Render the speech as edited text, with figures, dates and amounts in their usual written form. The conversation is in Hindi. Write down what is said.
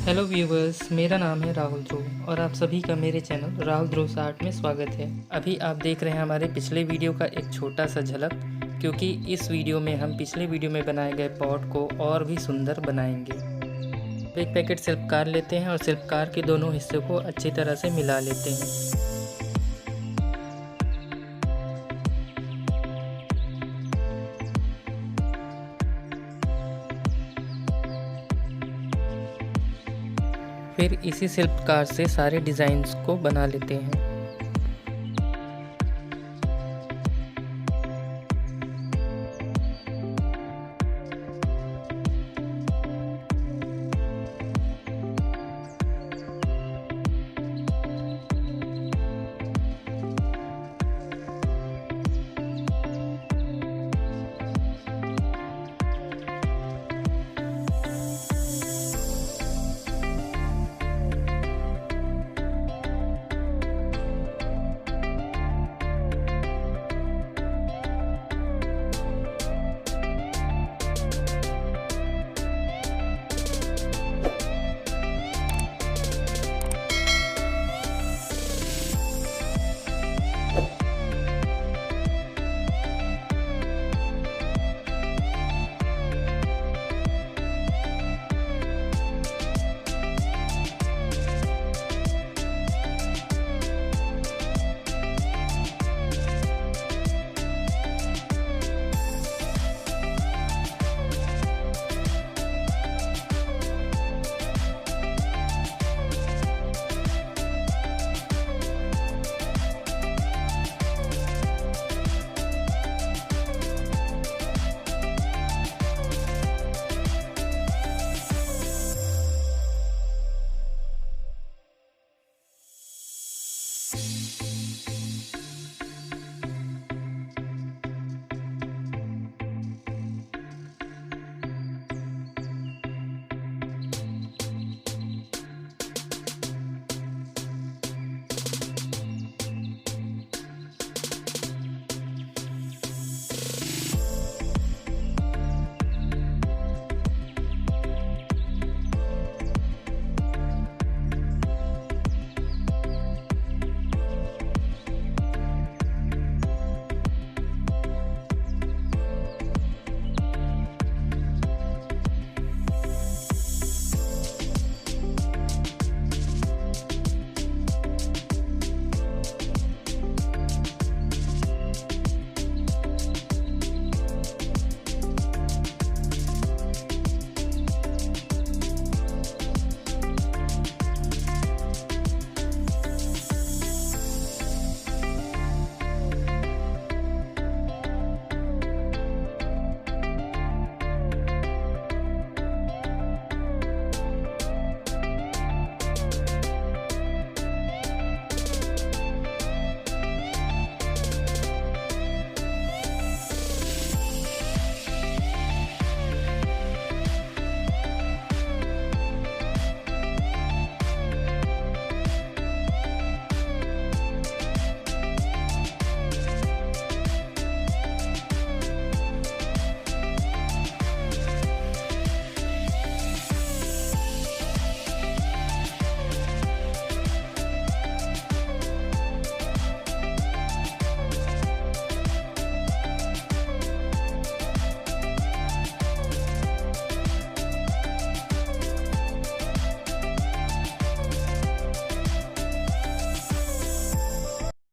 हेलो व्यूवर्स, मेरा नाम है राहुल ध्रुव और आप सभी का मेरे चैनल राहुल ध्रुव आर्ट में स्वागत है। अभी आप देख रहे हैं हमारे पिछले वीडियो का एक छोटा सा झलक, क्योंकि इस वीडियो में हम पिछले वीडियो में बनाए गए पॉट को और भी सुंदर बनाएंगे। एक पैकेट शिल्पकार लेते हैं और शिल्पकार के दोनों हिस्सों को अच्छी तरह से मिला लेते हैं। फिर इसी शिल्पकार से सारे डिज़ाइंस को बना लेते हैं।